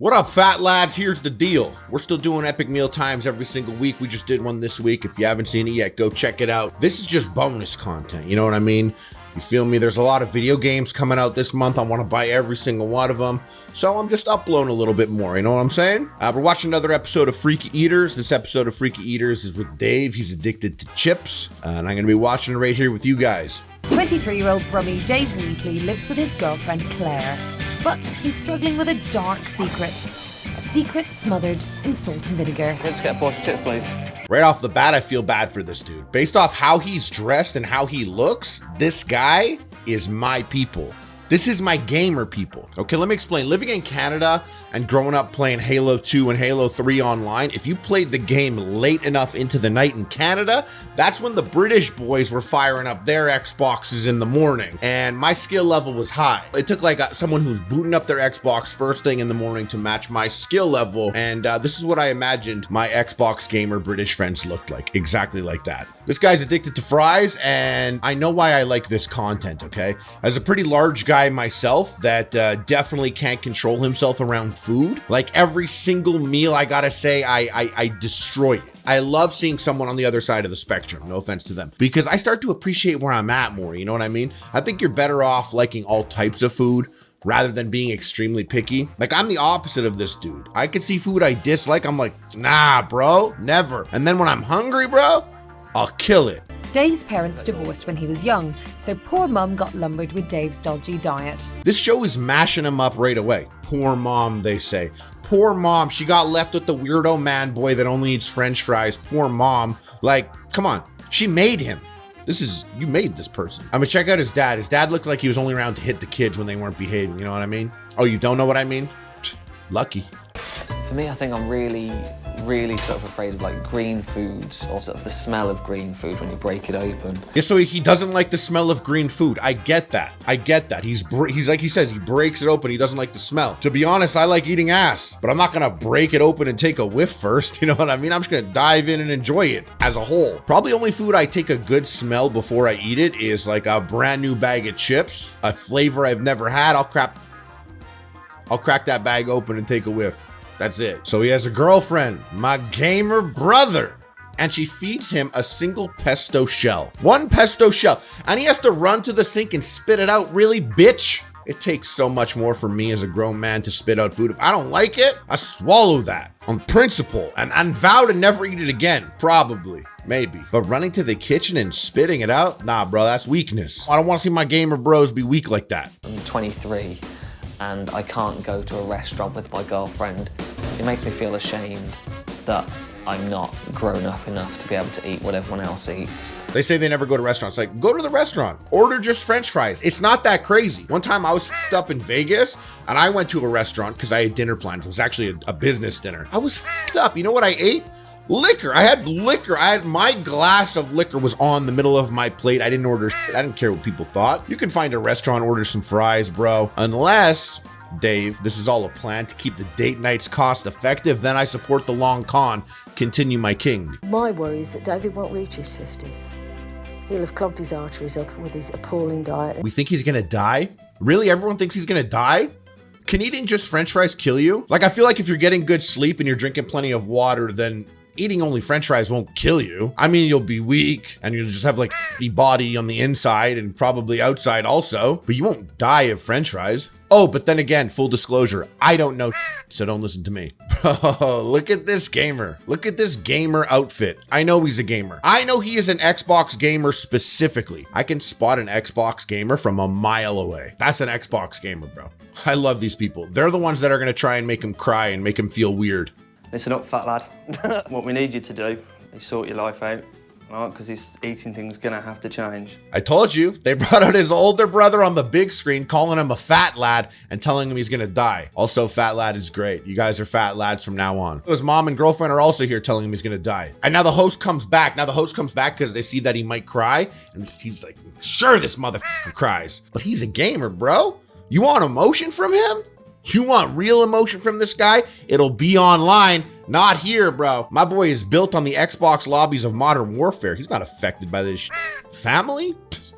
What up, fat lads? Here's the deal. We're still doing epic meal times every single week. We just did one this week. If you haven't seen it yet, go check it out. This is just bonus content, you know what I mean? You feel me? There's a lot of video games coming out this month. I want to buy every single one of them. So I'm just uploading a little bit more, you know what I'm saying? We're watching another episode of Freaky Eaters. This episode of Freaky Eaters is with Dave. He's addicted to chips. And I'm going to be watching it right here with you guys. 23-year-old Brummie Dave Wheatley lives with his girlfriend Claire, but he's struggling with a dark secret. A secret smothered in salt and vinegar. Let's get a portion of chips, please. Right off the bat, I feel bad for this dude. Based off how he's dressed and how he looks, this guy is my people. This is my gamer people. Okay, let me explain. Living in Canada and growing up playing Halo 2 and Halo 3 online, if you played the game late enough into the night in Canada, that's when the British boys were firing up their Xboxes in the morning. And my skill level was high. It took like someone who's booting up their Xbox first thing in the morning to match my skill level. And this is what I imagined my Xbox gamer British friends looked like. Exactly like that. This guy's addicted to fries, and I know why I like this content, okay? As a pretty large guy myself that definitely can't control himself around food, like every single meal, I gotta say, I destroy it. I love seeing someone on the other side of the spectrum, no offense to them, because I start to appreciate where I'm at more, you know what I mean? I think you're better off liking all types of food rather than being extremely picky. Like, I'm the opposite of this dude. I could see food I dislike, I'm like, nah, bro, never. And then when I'm hungry, bro, I'll kill it. Dave's parents divorced when he was young, so poor mum got lumbered with Dave's dodgy diet. This show is mashing him up right away. Poor mom, they say. Poor mom, she got left with the weirdo man boy that only eats French fries. Poor mom. Like, come on, she made him. You made this person. I'm gonna check out his dad. His dad looked like he was only around to hit the kids when they weren't behaving, you know what I mean? Oh, you don't know what I mean? Lucky. For me, I think I'm really sort of afraid of like green foods, or sort of the smell of green food when you break it open. Yeah, so he doesn't like the smell of green food. I get that. He's like he says, he breaks it open. He doesn't like the smell. To be honest, I like eating ass, but I'm not gonna break it open and take a whiff first. You know what I mean? I'm just gonna dive in and enjoy it as a whole. Probably only food I take a good smell before I eat it is like a brand new bag of chips, a flavor I've never had. I'll crack that bag open and take a whiff. That's it. So he has a girlfriend, my gamer brother, and she feeds him a single pesto shell. One pesto shell. And he has to run to the sink and spit it out. Really, bitch? It takes so much more for me as a grown man to spit out food. If I don't like it, I swallow that on principle and vow to never eat it again. Probably. Maybe. But running to the kitchen and spitting it out? Nah, bro, that's weakness. I don't want to see my gamer bros be weak like that. I'm 23 and I can't go to a restaurant with my girlfriend. It makes me feel ashamed that I'm not grown up enough to be able to eat what everyone else eats. They say they never go to restaurants. Like, go to the restaurant, order just French fries. It's not that crazy. One time I was f***ed up in Vegas and I went to a restaurant because I had dinner plans. It was actually a business dinner. I was f***ed up. You know what I ate? Liquor. I had liquor. My glass of liquor was on the middle of my plate. I didn't order shit. I didn't care what people thought. You can find a restaurant, order some fries, bro. Unless, Dave, this is all a plan to keep the date nights cost effective, then I support the long con. Continue, my king. My worry is that David won't reach his 50s. He'll have clogged his arteries up with his appalling diet. We think he's gonna die? Really? Everyone thinks he's gonna die? Can eating just French fries kill you? Like, I feel like if you're getting good sleep and you're drinking plenty of water, then eating only French fries won't kill you. I mean, you'll be weak and you'll just have like a body on the inside and probably outside also, but you won't die of French fries. Oh, but then again, full disclosure, I don't know, so don't listen to me. Bro, look at this gamer. Look at this gamer outfit. I know he's a gamer. I know he is an Xbox gamer specifically. I can spot an Xbox gamer from a mile away. That's an Xbox gamer, bro. I love these people. They're the ones that are gonna try and make him cry and make him feel weird. Listen up, fat lad. What we need you to do is sort your life out, right? Because this eating thing's gonna have to change. I told you, they brought out his older brother on the big screen, calling him a fat lad and telling him he's gonna die. Also, fat lad is great. You guys are fat lads from now on. His mom and girlfriend are also here telling him he's gonna die. And now the host comes back. Now the host comes back because they see that he might cry. And he's like, sure, this motherfucker cries. But he's a gamer, bro. You want emotion from him? You want real emotion from this guy? It'll be online, not here, bro. My boy is built on the Xbox lobbies of Modern Warfare. He's not affected by this shit. Family? Psst.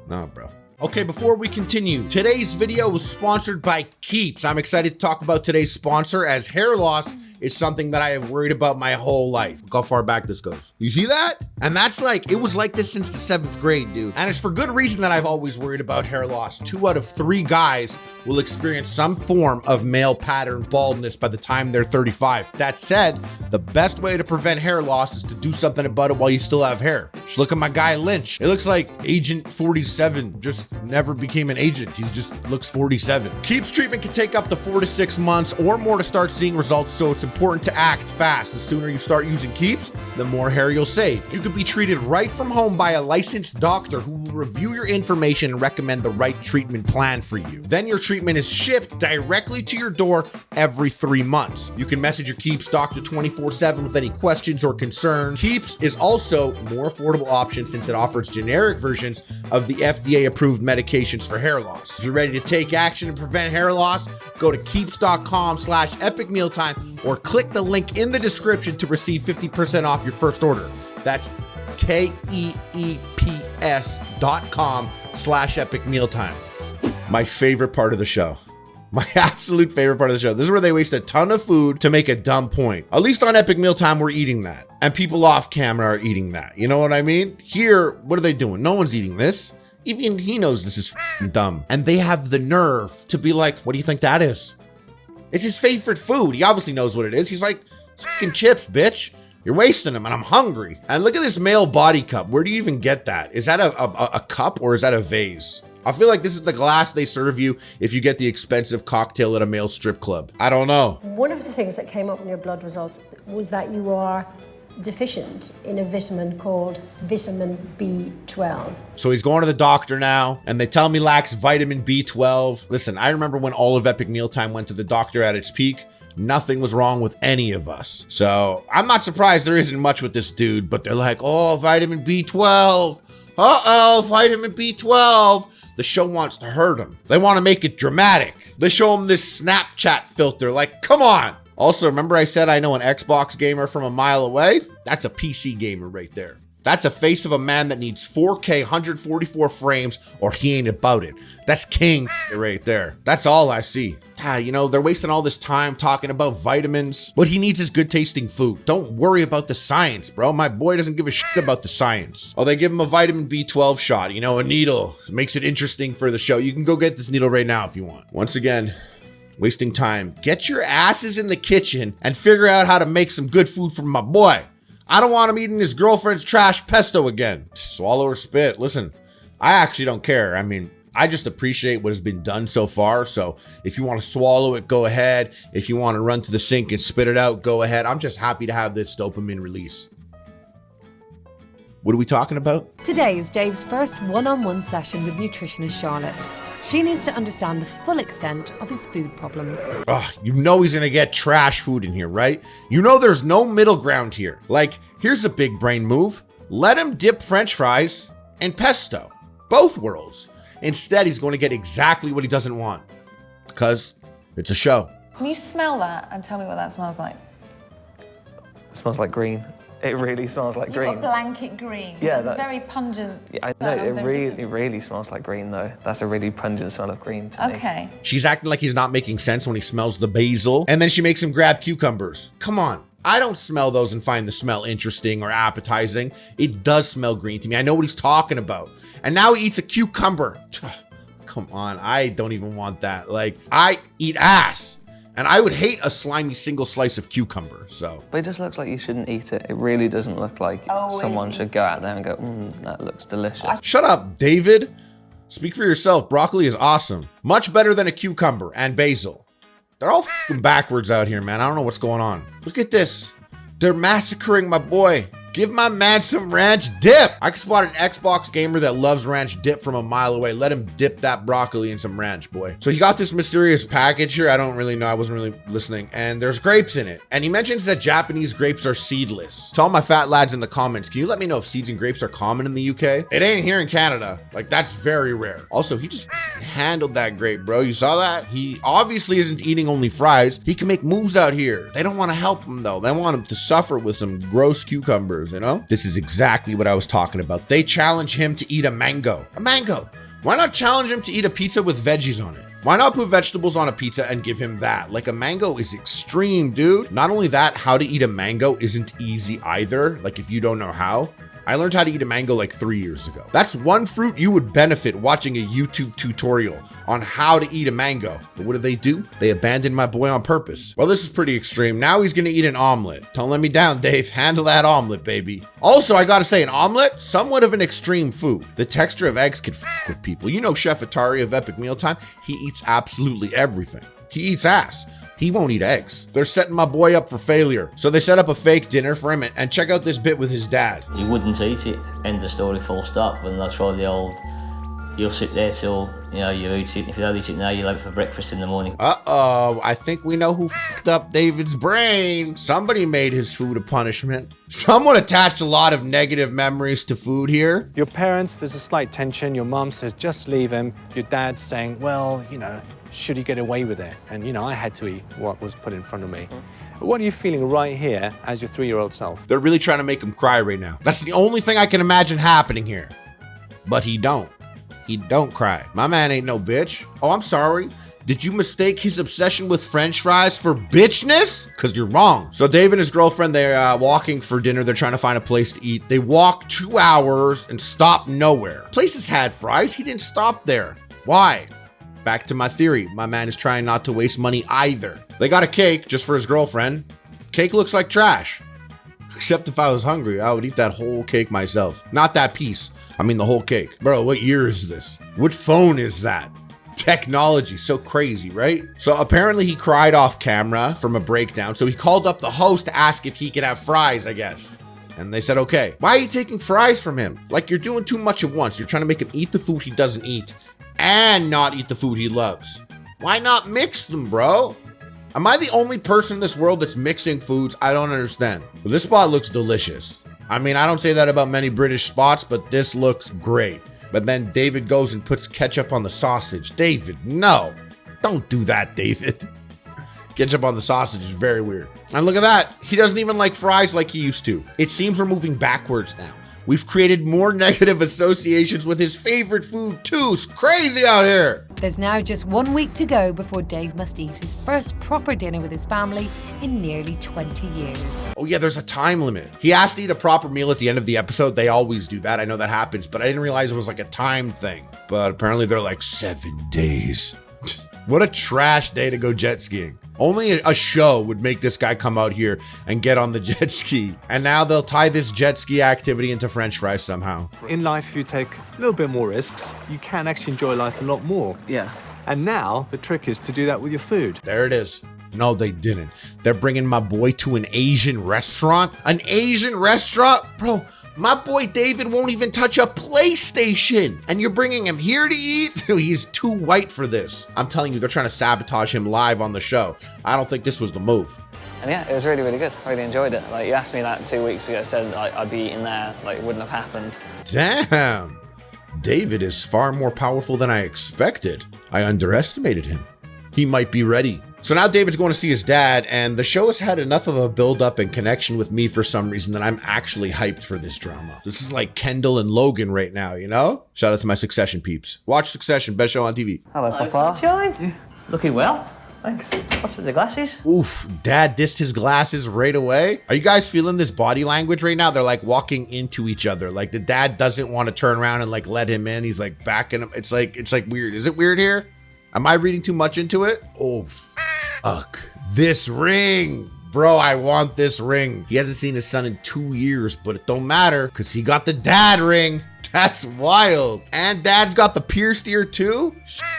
Nah, bro. Okay, before we continue, today's video was sponsored by Keeps. I'm excited to talk about today's sponsor, as hair loss is something that I have worried about my whole life. Look how far back this goes. You see that? And that's like, it was like this since the 7th grade, dude. And it's for good reason that I've always worried about hair loss. 2 out of 3 guys will experience some form of male pattern baldness by the time they're 35. That said, the best way to prevent hair loss is to do something about it while you still have hair. Just look at my guy Lynch. It looks like Agent 47 just never became an agent. He just looks 47. Keeps treatment can take up to 4 to 6 months or more to start seeing results, so it's important to act fast. The sooner you start using Keeps, the more hair you'll save. You could be treated right from home by a licensed doctor who will review your information and recommend the right treatment plan for you. Then your treatment is shipped directly to your door every 3 months. You can message your Keeps doctor 24/7 with any questions or concerns. Keeps is also a more affordable option since it offers generic versions of the FDA-approved medications for hair loss. If you're ready to take action and prevent hair loss, go to keeps.com/epicmealtime or click the link in the description to receive 50% off your first order. That's keeps.com/epicmealtime. My favorite part of the show. My absolute favorite part of the show. This is where they waste a ton of food to make a dumb point. At least on Epic Mealtime, we're eating that. And people off camera are eating that. You know what I mean? Here, what are they doing? No one's eating this. Even he knows this is f***ing dumb. And they have the nerve to be like, what do you think that is? It's his favorite food. He obviously knows what it is. He's like, it's f***ing chips, bitch. You're wasting them and I'm hungry. And look at this male body cup. Where do you even get that? Is that a cup or is that a vase? I feel like this is the glass they serve you if you get the expensive cocktail at a male strip club. I don't know. One of the things that came up in your blood results was that you are deficient in a vitamin called vitamin B12. So he's going to the doctor now, and they tell him he lacks vitamin B12. Listen, I remember when all of Epic Mealtime went to the doctor at its peak. Nothing was wrong with any of us. So I'm not surprised there isn't much with this dude, but they're like, oh, vitamin B12. Uh-oh, vitamin B12. The show wants to hurt him. They want to make it dramatic. They show him this Snapchat filter, like, come on. Also, remember I said I know an Xbox gamer from a mile away? That's a PC gamer right there. That's a face of a man that needs 4K 144 frames or he ain't about it. That's king right there. That's all I see. You know, they're wasting all this time talking about vitamins. What he needs is good tasting food. Don't worry about the science, bro. My boy doesn't give a shit about the science. Oh, they give him a vitamin B12 shot, you know, a needle. It makes it interesting for the show. You can go get this needle right now if you want. Once again, wasting time. Get your asses in the kitchen and figure out how to make some good food for my boy. I don't want him eating his girlfriend's trash pesto again. Swallow or spit. Listen, I actually don't care. I mean, I just appreciate what has been done so far. So if you want to swallow it, go ahead. If you want to run to the sink and spit it out, go ahead. I'm just happy to have this dopamine release. What are we talking about? Today is Dave's first one-on-one session with nutritionist Charlotte. She needs to understand the full extent of his food problems. You know he's gonna get trash food in here, right? You know there's no middle ground here. Like, here's a big brain move. Let him dip French fries in pesto. Both worlds. Instead, he's going to get exactly what he doesn't want. Because it's a show. Can you smell that and tell me what that smells like? It smells like green. It really smells like green. You've got blanket green. Yeah, it's a very pungent I know, it really smells like green though. That's a really pungent smell of green to me. Okay. She's acting like he's not making sense when he smells the basil. And then she makes him grab cucumbers. Come on. I don't smell those and find the smell interesting or appetizing. It does smell green to me. I know what he's talking about. And now he eats a cucumber. Come on, I don't even want that. Like, I eat ass. And I would hate a slimy single slice of cucumber, so. But it just looks like you shouldn't eat it. It really doesn't look like someone should go out there and go, that looks delicious. Shut up, David. Speak for yourself. Broccoli is awesome. Much better than a cucumber and basil. They're all f***ing backwards out here, man. I don't know what's going on. Look at this. They're massacring my boy. Give my man some ranch dip. I can spot an Xbox gamer that loves ranch dip from a mile away. Let him dip that broccoli in some ranch, boy. So he got this mysterious package here. I don't really know. I wasn't really listening. And there's grapes in it. And he mentions that Japanese grapes are seedless. To all my fat lads in the comments, can you let me know if seeds and grapes are common in the UK? It ain't here in Canada. Like, that's very rare. Also, he just handled that grape, bro. You saw that? He obviously isn't eating only fries. He can make moves out here. They don't want to help him, though. They want him to suffer with some gross cucumbers. You know, this is exactly what I was talking about. They challenge him to eat a mango. A mango. Why not challenge him to eat a pizza with veggies on it? Why not put vegetables on a pizza and give him that? Like, a mango is extreme, dude. Not only that, how to eat a mango isn't easy either. Like, if you don't know how. I learned how to eat a mango like 3 years ago. That's one fruit you would benefit watching a YouTube tutorial on how to eat a mango. But what do? They abandoned my boy on purpose. Well, this is pretty extreme. Now he's gonna eat an omelet. Don't let me down, Dave. Handle that omelet, baby. Also, I gotta say, an omelet, somewhat of an extreme food. The texture of eggs can f with people. You know Chef Atari of Epic Mealtime? He eats absolutely everything. He eats ass. He won't eat eggs. They're setting my boy up for failure. So they set up a fake dinner for him, and check out this bit with his dad. He wouldn't eat it, end of story, full stop. And that's why the old, you'll sit there till, you know, you eat it. If you don't eat it now, you'll have it for breakfast in the morning. Uh-oh, I think we know who f***ed up David's brain. Somebody made his food a punishment. Someone attached a lot of negative memories to food here. Your parents, there's a slight tension. Your mom says, just leave him. Your dad's saying, well, you know, should he get away with it? And, you know, I had to eat what was put in front of me. What are you feeling right here as your 3-year-old self? They're really trying to make him cry right now. That's the only thing I can imagine happening here. But he don't. He don't cry. My man ain't no bitch. Oh, I'm sorry. Did you mistake his obsession with French fries for bitchness? Because you're wrong. So Dave and his girlfriend, they're walking for dinner. They're trying to find a place to eat. They walk 2 hours and stop nowhere. Places had fries. He didn't stop there. Why? Back to my theory. My man is trying not to waste money either. They got a cake just for his girlfriend. Cake looks like trash. Except if I was hungry, I would eat that whole cake myself. Not that piece. I mean the whole cake. Bro, what year is this? Which phone is that? Technology, so crazy, right? So apparently he cried off camera from a breakdown. So he called up the host to ask if he could have fries, I guess. And they said, okay. Why are you taking fries from him? Like, you're doing too much at once. You're trying to make him eat the food he doesn't eat and not eat the food he loves. Why not mix them, bro? Am I the only person in this world that's mixing foods? I don't understand. Well, this spot looks delicious. I mean, I don't say that about many British spots, but this looks great. But then David goes and puts ketchup on the sausage. David, no. Don't do that, David. Ketchup on the sausage is very weird. And look at that. He doesn't even like fries like he used to. It seems we're moving backwards now. We've created more negative associations with his favorite food too. It's crazy out here. There's now just 1 week to go before Dave must eat his first proper dinner with his family in nearly 20 years. Oh yeah, there's a time limit. He has to eat a proper meal at the end of the episode. They always do that. I know that happens, but I didn't realize it was like a time thing. But apparently they're like 7 days. What a trash day to go jet skiing. Only a show would make this guy come out here and get on the jet ski. And now they'll tie this jet ski activity into French fries somehow. In life, if you take a little bit more risks, you can actually enjoy life a lot more. Yeah. And now the trick is to do that with your food. There it is. No, they didn't. They're bringing my boy to an Asian restaurant. An Asian restaurant? Bro, my boy David won't even touch a PlayStation. And you're bringing him here to eat? He's too white for this. I'm telling you, they're trying to sabotage him live on the show. I don't think this was the move. And yeah, it was really, really good. I really enjoyed it. Like, you asked me that 2 weeks ago, said I'd be eating there, like, it wouldn't have happened. Damn. David is far more powerful than I expected. I underestimated him. He might be ready. So now David's going to see his dad, and the show has had enough of a build-up and connection with me for some reason that I'm actually hyped for this drama. This is like Kendall and Logan right now, you know? Shout out to my Succession peeps. Watch Succession, best show on TV. Hello, Papa. Yeah. Looking well. Thanks. What's with the glasses? Oof, dad dissed his glasses right away. Are you guys feeling this body language right now? They're like walking into each other. Like the dad doesn't want to turn around and like let him in. He's like backing him. It's like weird. Is it weird here? Am I reading too much into it? Oh, fuck. This ring. Bro, I want this ring. He hasn't seen his son in 2 years, but it don't matter because he got the dad ring. That's wild. And dad's got the pierced ear too?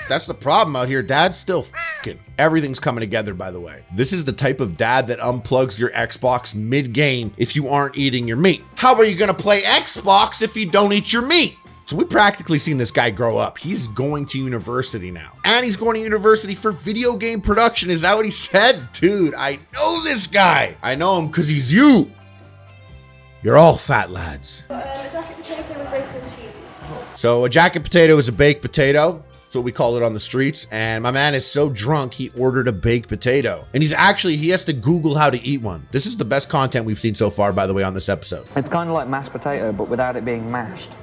That's the problem out here. Dad's still fucking. Everything's coming together, by the way. This is the type of dad that unplugs your Xbox mid-game if you aren't eating your meat. How are you gonna play Xbox if you don't eat your meat? So we practically seen this guy grow up. He's going to university now. And he's going to university for video game production. Is that what he said? Dude, I know this guy. I know him because he's you. You're all fat lads. A jacket potato with bacon and cheese. So a jacket potato is a baked potato. That's what we call it on the streets. And my man is so drunk, he ordered a baked potato. And he has to Google how to eat one. This is the best content we've seen so far, by the way, on this episode. It's kind of like mashed potato, but without it being mashed.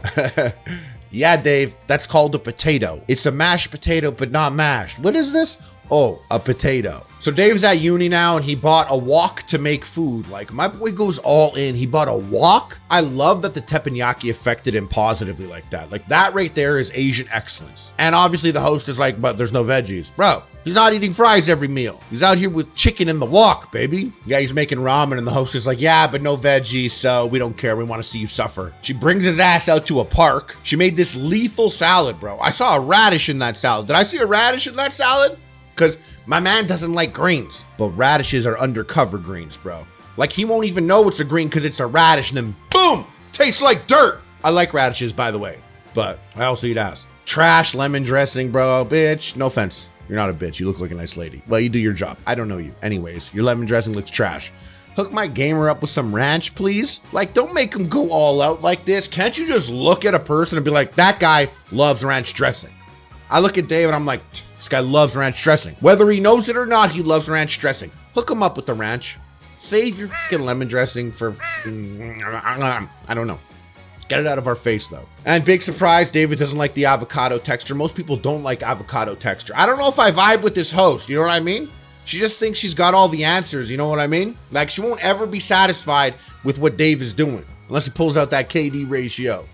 Yeah, Dave, that's called a potato. It's a mashed potato, but not mashed. What is this? Oh, a potato. So Dave's at uni now and he bought a wok to make food. Like, my boy goes all in. He bought a wok. I love that the teppanyaki affected him positively like that. Like, that right there is Asian excellence. And obviously the host is like, but there's no veggies. Bro, he's not eating fries every meal. He's out here with chicken in the wok, baby. Yeah, he's making ramen and the host is like, yeah, but no veggies, so we don't care. We want to see you suffer. She brings his ass out to a park. She made this lethal salad, bro. I saw a radish in that salad. Did I see a radish in that salad? Because my man doesn't like greens, but radishes are undercover greens, bro. Like, he won't even know it's a green because it's a radish, and then boom, tastes like dirt. I like radishes, by the way, but I also eat ass. Trash lemon dressing, bro, bitch. No offense. You're not a bitch. You look like a nice lady. Well, you do your job. I don't know you. Anyways, your lemon dressing looks trash. Hook my gamer up with some ranch, please. Like, don't make him go all out like this. Can't you just look at a person and be like, that guy loves ranch dressing? I look at Dave and I'm like, this guy loves ranch dressing. Whether he knows it or not, he loves ranch dressing. Hook him up with the ranch. Save your fucking lemon dressing for, I don't know. Get it out of our face, though. And big surprise, David doesn't like the avocado texture. Most people don't like avocado texture. I don't know if I vibe with this host, you know what I mean? She just thinks she's got all the answers, you know what I mean? Like, she won't ever be satisfied with what Dave is doing, unless he pulls out that KD ratio.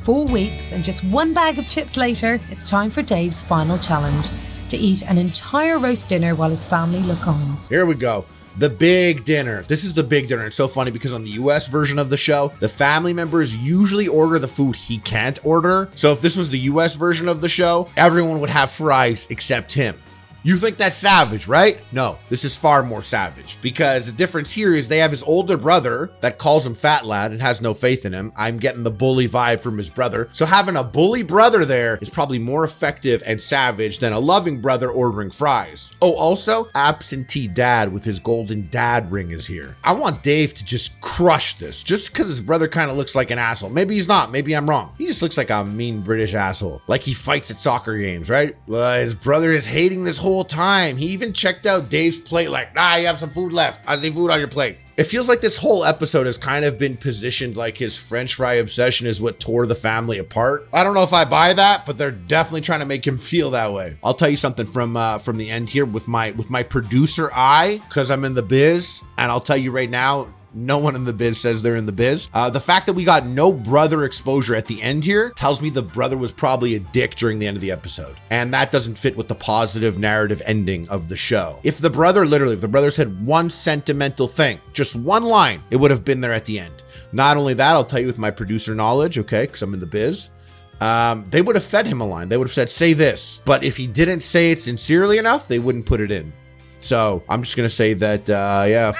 4 weeks and just 1 bag of chips later, it's time for Dave's final challenge, to eat an entire roast dinner while his family look on. Here we go. The big dinner. This is the big dinner. It's so funny because on the US version of the show, the family members usually order the food he can't order. So if this was the US version of the show, everyone would have fries except him. You think that's savage, right? No, this is far more savage, because the difference here is they have his older brother that calls him fat lad and has no faith in him. I'm getting the bully vibe from his brother. So having a bully brother there is probably more effective and savage than a loving brother ordering fries. Oh, also, absentee dad with his golden dad ring is here. I want Dave to just crush this, just because his brother kind of looks like an asshole. Maybe he's not, maybe I'm wrong. He just looks like a mean British asshole, like he fights at soccer games, right? Well, his brother is hating this whole time. He even checked out Dave's plate like, you have some food left. I see food on your plate. It feels like this whole episode has kind of been positioned like his French fry obsession is what tore the family apart. I don't know if I buy that, but they're definitely trying to make him feel that way. I'll tell you something from the end here with my producer eye, because I'm in the biz, and I'll tell you right now, no one in the biz says they're in the biz. The fact that we got no brother exposure at the end here tells me the brother was probably a dick during the end of the episode. And that doesn't fit with the positive narrative ending of the show. If the brother said one sentimental thing, just one line, it would have been there at the end. Not only that, I'll tell you with my producer knowledge, okay, because I'm in the biz, they would have fed him a line. They would have said, say this. But if he didn't say it sincerely enough, they wouldn't put it in. So I'm just going to say that, yeah.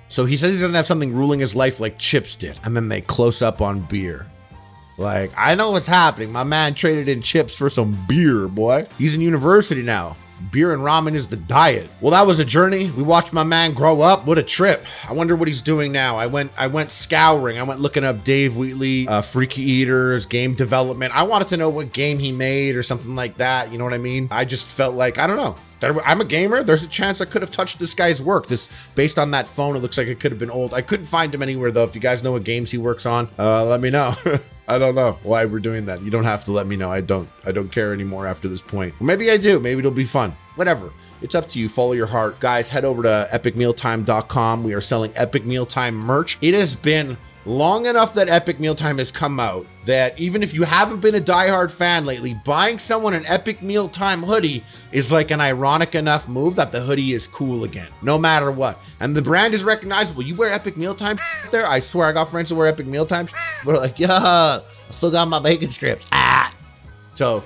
So he says he doesn't have something ruling his life like chips did. And then they close up on beer. Like, I know what's happening. My man traded in chips for some beer, boy. He's in university now. Beer and ramen is the diet. Well, that was a journey. We watched my man grow up. What a trip. I wonder what he's doing now. I went scouring. I went looking up Dave Wheatley, Freaky Eaters, game development. I wanted to know what game he made or something like that. You know what I mean? I just felt like, I don't know. I'm a gamer. There's a chance I could have touched this guy's work. Based on that phone, it looks like it could have been old. I couldn't find him anywhere though. If you guys know what games he works on, let me know. I don't know why we're doing that. You don't have to let me know. I don't care anymore after this point. Or maybe I do. Maybe it'll be fun. Whatever. It's up to you. Follow your heart. Guys, head over to epicmealtime.com. We are selling Epic Mealtime merch. It has been long enough that Epic Mealtime has come out that even if you haven't been a diehard fan lately, buying someone an Epic Mealtime hoodie is like an ironic enough move that the hoodie is cool again, no matter what. And the brand is recognizable. You wear Epic Mealtime there? I swear I got friends who wear Epic Mealtime. We're like, yeah, I still got my bacon strips. So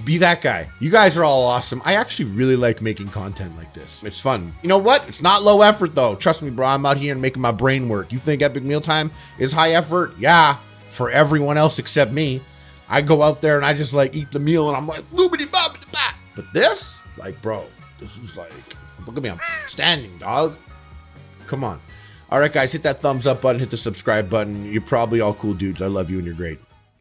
be that guy. You guys are all awesome. I actually really like making content like this. It's fun. You know what? It's not low effort though. Trust me, bro. I'm out here and making my brain work. You think Epic Mealtime is high effort? Yeah, for everyone else except me. I go out there and I just like eat the meal and I'm like, boobity bobbity blah. But this, like, bro, this is like, look at me, I'm standing, dog. Come on. All right, guys, hit that thumbs up button, hit the subscribe button. You're probably all cool dudes. I love you and you're great.